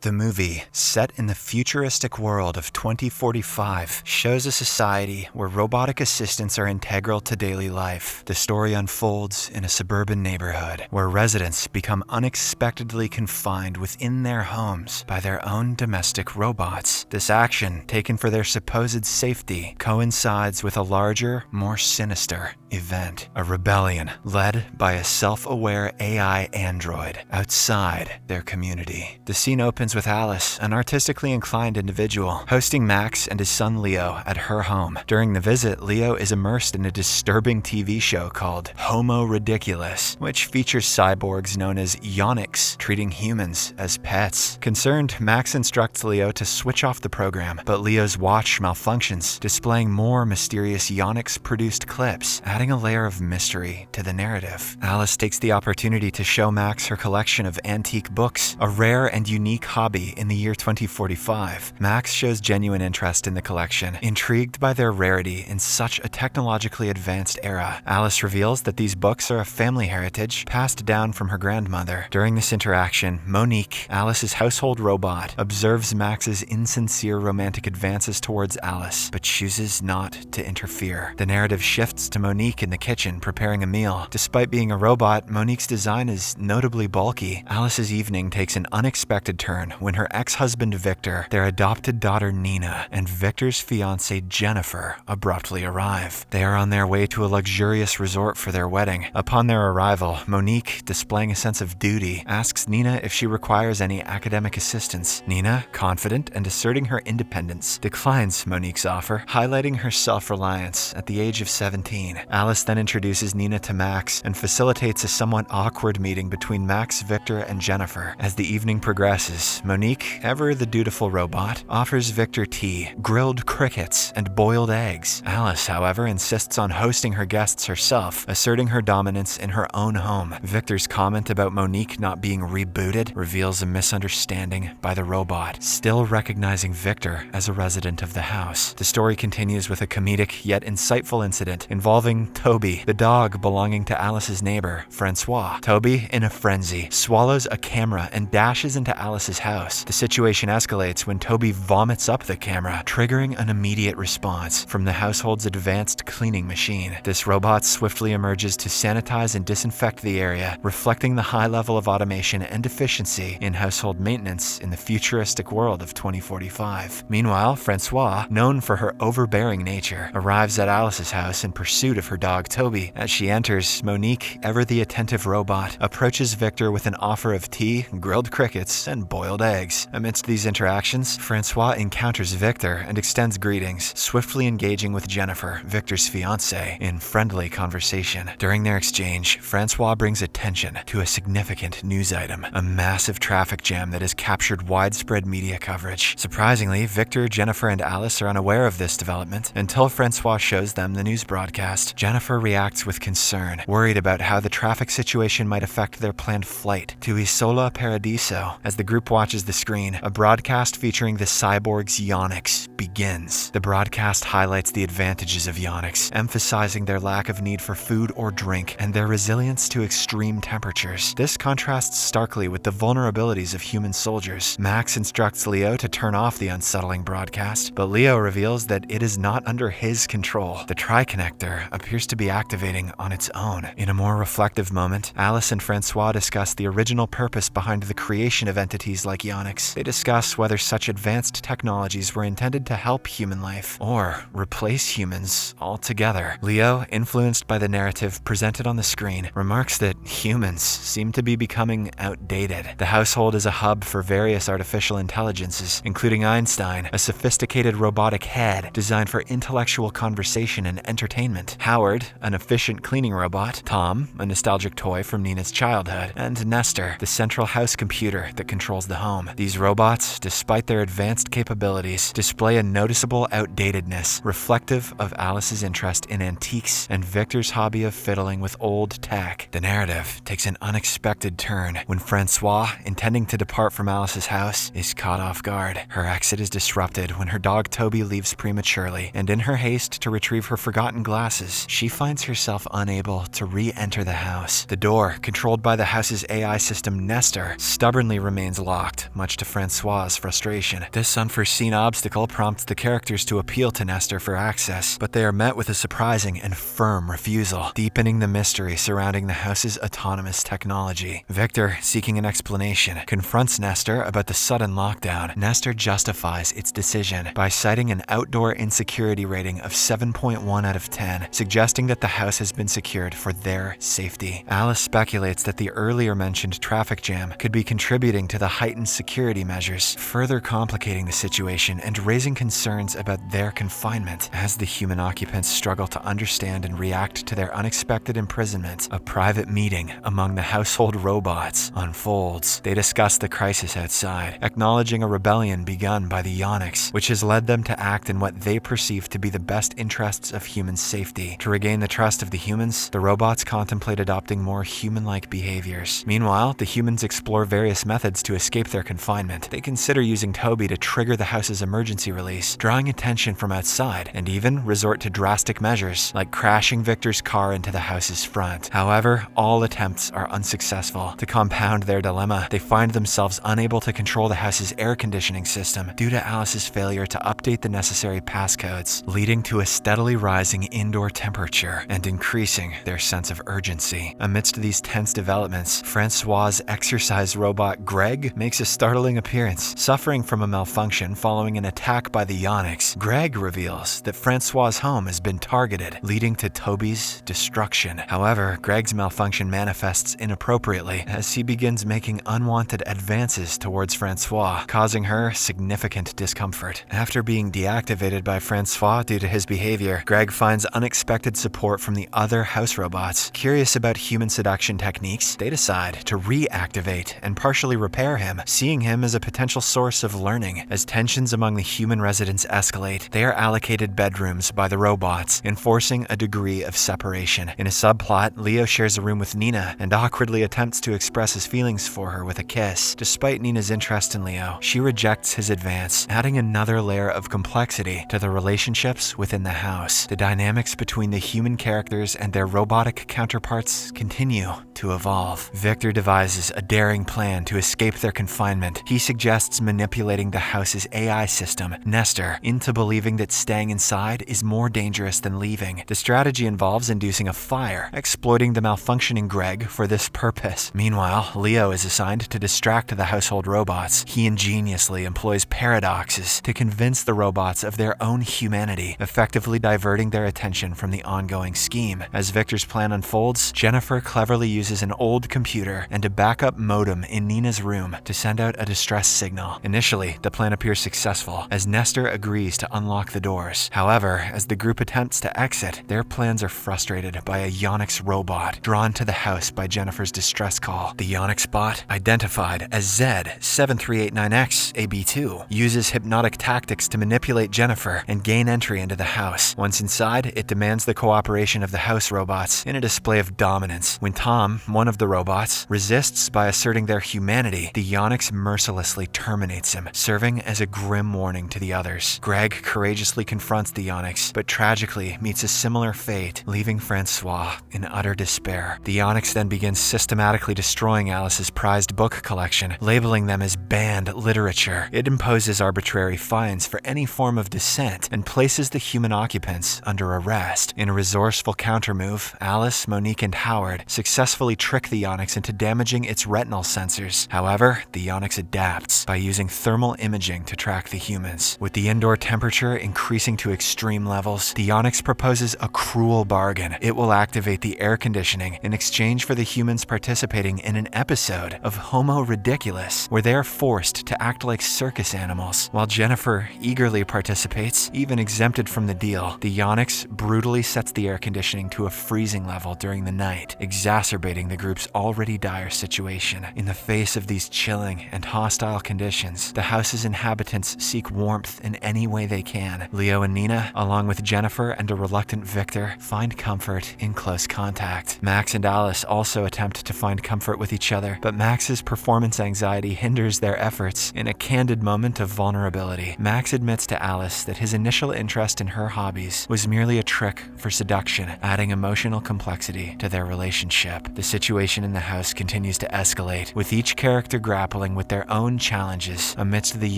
The movie, set in the futuristic world of 2045, shows a society where robotic assistants are integral to daily life. The story unfolds in a suburban neighborhood where residents become unexpectedly confined within their homes by their own domestic robots. This action, taken for their supposed safety, coincides with a larger, more sinister event. A rebellion led by a self-aware AI android outside their community. The scene opens with Alice, an artistically inclined individual, hosting Max and his son Leo at her home. During the visit, Leo is immersed in a disturbing TV show called Homo Ridiculous, which features cyborgs known as Yonix treating humans as pets. Concerned, Max instructs Leo to switch off the program, but Leo's watch malfunctions, displaying more mysterious Yonix-produced clips, adding a layer of mystery to the narrative. Alice takes the opportunity to show Max her collection of antique books, a rare and unique hobby in the year 2045. Max shows genuine interest in the collection, intrigued by their rarity in such a technologically advanced era. Alice reveals that these books are a family heritage passed down from her grandmother. During this interaction, Monique, Alice's household robot, observes Max's insincere romantic advances towards Alice, but chooses not to interfere. The narrative shifts to Monique in the kitchen preparing a meal. Despite being a robot, Monique's design is notably bulky. Alice's evening takes an unexpected turn when her ex-husband Victor, their adopted daughter Nina, and Victor's fiancée Jennifer abruptly arrive. They are on their way to a luxurious resort for their wedding. Upon their arrival, Monique, displaying a sense of duty, asks Nina if she requires any academic assistance. Nina, confident and asserting her independence, declines Monique's offer, highlighting her self-reliance at the age of 17. Alice then introduces Nina to Max and facilitates a somewhat awkward meeting between Max, Victor, and Jennifer. As the evening progresses, Monique, ever the dutiful robot, offers Victor tea, grilled crickets, and boiled eggs. Alice, however, insists on hosting her guests herself, asserting her dominance in her own home. Victor's comment about Monique not being rebooted reveals a misunderstanding by the robot, still recognizing Victor as a resident of the house. The story continues with a comedic yet insightful incident involving Toby, the dog belonging to Alice's neighbor, Francois. Toby, in a frenzy, swallows a camera and dashes into Alice's house. The situation escalates when Toby vomits up the camera, triggering an immediate response from the household's advanced cleaning machine. This robot swiftly emerges to sanitize and disinfect the area, reflecting the high level of automation and efficiency in household maintenance in the futuristic world of 2045. Meanwhile, Francois, known for her overbearing nature, arrives at Alice's house in pursuit of her dog Toby. As she enters, Monique, ever the attentive robot, approaches Victor with an offer of tea, grilled crickets, and boiled eggs. Amidst these interactions, Francois encounters Victor and extends greetings, swiftly engaging with Jennifer, Victor's fiancée, in friendly conversation. During their exchange, Francois brings attention to a significant news item, a massive traffic jam that has captured widespread media coverage. Surprisingly, Victor, Jennifer, and Alice are unaware of this development until Francois shows them the news broadcast. Jennifer reacts with concern, worried about how the traffic situation might affect their planned flight to Isola Paradiso. As the group watches the screen, a broadcast featuring the cyborgs Yonix begins. The broadcast highlights the advantages of Yonix, emphasizing their lack of need for food or drink and their resilience to extreme temperatures. This contrasts starkly with the vulnerabilities of human soldiers. Max instructs Leo to turn off the unsettling broadcast, but Leo reveals that it is not under his control. The tri-connector appears to be activating on its own. In a more reflective moment, Alice and Francois discuss the original purpose behind the creation of entities like Yonix. They discuss whether such advanced technologies were intended to help human life or replace humans altogether. Leo, influenced by the narrative presented on the screen, remarks that humans seem to be becoming outdated. The household is a hub for various artificial intelligences, including Einstein, a sophisticated robotic head designed for intellectual conversation and entertainment, Howard, an efficient cleaning robot, Tom, a nostalgic toy from Nina's childhood, and Nestor, the central house computer that controls the home. These robots, despite their advanced capabilities, display a noticeable outdatedness, reflective of Alice's interest in antiques and Victor's hobby of fiddling with old tech. The narrative takes an unexpected turn when Francois, intending to depart from Alice's house, is caught off guard. Her exit is disrupted when her dog Toby leaves prematurely, and in her haste to retrieve her forgotten glasses, she finds herself unable to re-enter the house. The door, controlled by the house's AI system Nestor, stubbornly remains locked, locked, much to Francois's frustration. This unforeseen obstacle prompts the characters to appeal to Nestor for access, but they are met with a surprising and firm refusal, deepening the mystery surrounding the house's autonomous technology. Victor, seeking an explanation, confronts Nestor about the sudden lockdown. Nestor justifies its decision by citing an outdoor insecurity rating of 7.1 out of 10, suggesting that the house has been secured for their safety. Alice speculates that the earlier mentioned traffic jam could be contributing to the heightened security measures, further complicating the situation and raising concerns about their confinement. As the human occupants struggle to understand and react to their unexpected imprisonment, a private meeting among the household robots unfolds. They discuss the crisis outside, acknowledging a rebellion begun by the Yonux, which has led them to act in what they perceive to be the best interests of human safety. To regain the trust of the humans, the robots contemplate adopting more human-like behaviors. Meanwhile, the humans explore various methods to escape their confinement. They consider using Toby to trigger the house's emergency release, drawing attention from outside, and even resort to drastic measures, like crashing Victor's car into the house's front. However, all attempts are unsuccessful. To compound their dilemma, they find themselves unable to control the house's air conditioning system due to Alice's failure to update the necessary passcodes, leading to a steadily rising indoor temperature and increasing their sense of urgency. Amidst these tense developments, Francois's exercise robot Greg makes a startling appearance. Suffering from a malfunction following an attack by the Yonix, Greg reveals that Francois's home has been targeted, leading to Toby's destruction. However, Greg's malfunction manifests inappropriately as he begins making unwanted advances towards Francois, causing her significant discomfort. After being deactivated by Francois due to his behavior, Greg finds unexpected support from the other house robots. Curious about human seduction techniques, they decide to reactivate and partially repair him, seeing him as a potential source of learning. As tensions among the human residents escalate, they are allocated bedrooms by the robots, enforcing a degree of separation. In a subplot, Leo shares a room with Nina and awkwardly attempts to express his feelings for her with a kiss. Despite Nina's interest in Leo, she rejects his advance, adding another layer of complexity to the relationships within the house. The dynamics between the human characters and their robotic counterparts continue to evolve. Victor devises a daring plan to escape their confinement. He suggests manipulating the house's AI system, Nestor, into believing that staying inside is more dangerous than leaving. The strategy involves inducing a fire, exploiting the malfunctioning Greg for this purpose. Meanwhile, Leo is assigned to distract the household robots. He ingeniously employs paradoxes to convince the robots of their own humanity, effectively diverting their attention from the ongoing scheme. As Victor's plan unfolds, Jennifer cleverly uses an old computer and a backup modem in Nina's room to send out a distress signal. Initially, the plan appears successful, as Nestor agrees to unlock the doors. However, as the group attempts to exit, their plans are frustrated by a Yonix robot drawn to the house by Jennifer's distress call. The Yonix bot, identified as Z7389X-AB2, uses hypnotic tactics to manipulate Jennifer and gain entry into the house. Once inside, it demands the cooperation of the house robots in a display of dominance. When Tom, one of the robots, resists by asserting their humanity, the Yonix mercilessly terminates him, serving as a grim warning to the others. Greg courageously confronts the Yonix, but tragically meets a similar fate, leaving Francois in utter despair. The Yonix then begins systematically destroying Alice's prized book collection, labeling them as banned literature. It imposes arbitrary fines for any form of dissent and places the human occupants under arrest. In a resourceful countermove, Alice, Monique, and Howard successfully trick the Yonix into damaging its retinal sensors. However, the Yonix adapts by using thermal imaging to track the humans. With the indoor temperature increasing to extreme levels, the Yonix proposes a cruel bargain. It will activate the air conditioning in exchange for the humans participating in an episode of Homo Ridiculous, where they are forced to act like circus animals. While Jennifer eagerly participates, even exempted from the deal, the Yonix brutally sets the air conditioning to a freezing level during the night, exacerbating the group's already dire situation. In the face of these chilling and hostile conditions, the house's inhabitants seek warmth in any way they can. Leo and Nina, along with Jennifer and a reluctant Victor, find comfort in close contact. Max and Alice also attempt to find comfort with each other, but Max's performance anxiety hinders their efforts. In a candid moment of vulnerability, Max admits to Alice that his initial interest in her hobbies was merely a trick for seduction, adding emotional complexity to their relationship. The situation in the house continues to escalate, with each character grappling grappling with their own challenges amidst the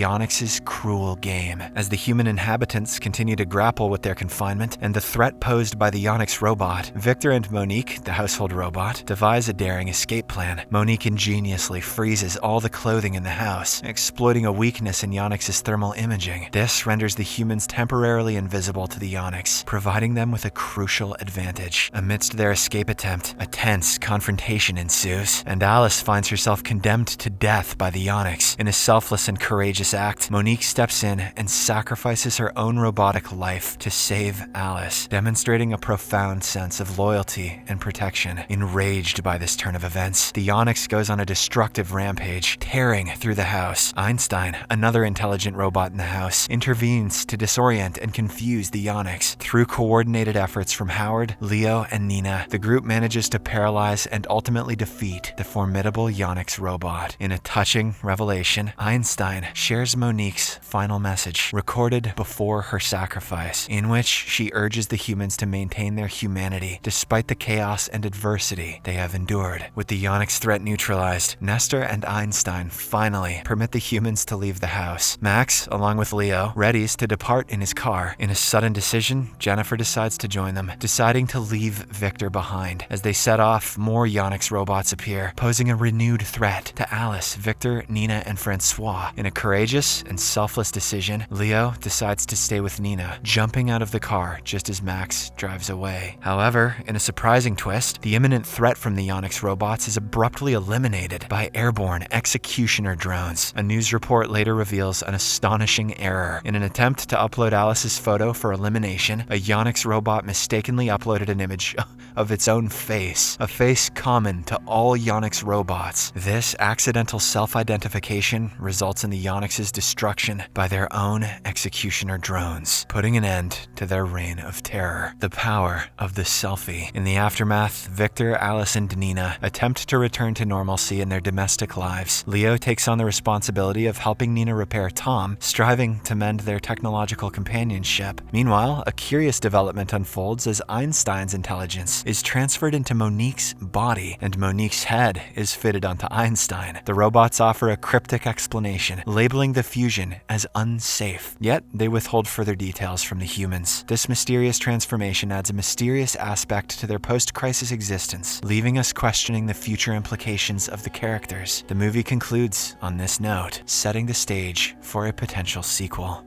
Yonix's cruel game. As the human inhabitants continue to grapple with their confinement and the threat posed by the Yonix robot, Victor and Monique, the household robot, devise a daring escape plan. Monique ingeniously freezes all the clothing in the house, exploiting a weakness in Yonix's thermal imaging. This renders the humans temporarily invisible to the Yonix, providing them with a crucial advantage. Amidst their escape attempt, a tense confrontation ensues, and Alice finds herself condemned to death by the Yonix. In a selfless and courageous act, Monique steps in and sacrifices her own robotic life to save Alice, demonstrating a profound sense of loyalty and protection. Enraged by this turn of events, the Yonix goes on a destructive rampage, tearing through the house. Einstein, another intelligent robot in the house, intervenes to disorient and confuse the Yonix. Through coordinated efforts from Howard, Leo, and Nina, the group manages to paralyze and ultimately defeat the formidable Yonix robot. In a touching revelation, Einstein shares Monique's final message, recorded before her sacrifice, in which she urges the humans to maintain their humanity despite the chaos and adversity they have endured. With the Yonix threat neutralized, Nestor and Einstein finally permit the humans to leave the house. Max, along with Leo, readies to depart in his car. In a sudden decision, Jennifer decides to join them, deciding to leave Victor behind. As they set off, more Yonix robots appear, posing a renewed threat to Alice, Victor, Nina, and Francois. In a courageous and selfless decision, Leo decides to stay with Nina, jumping out of the car just as Max drives away. However, in a surprising twist, the imminent threat from the Yonix robots is abruptly eliminated by airborne executioner drones. A news report later reveals an astonishing error. In an attempt to upload Alice's photo for elimination, a Yonix robot mistakenly uploaded an image of its own face, a face common to all Yonix robots. This accidental self-identification results in the Yonix's destruction by their own executioner drones, putting an end to their reign of terror. The power of the selfie. In the aftermath, Victor, Alice, and Nina attempt to return to normalcy in their domestic lives. Leo takes on the responsibility of helping Nina repair Tom, striving to mend their technological companionship. Meanwhile, a curious development unfolds as Einstein's intelligence is transferred into Monique's body, and Monique's head is fitted onto Einstein. The robots offer a cryptic explanation, labeling the fusion as unsafe, yet they withhold further details from the humans. This mysterious transformation adds a mysterious aspect to their post-crisis existence, leaving us questioning the future implications of the characters. The movie concludes on this note, setting the stage for a potential sequel.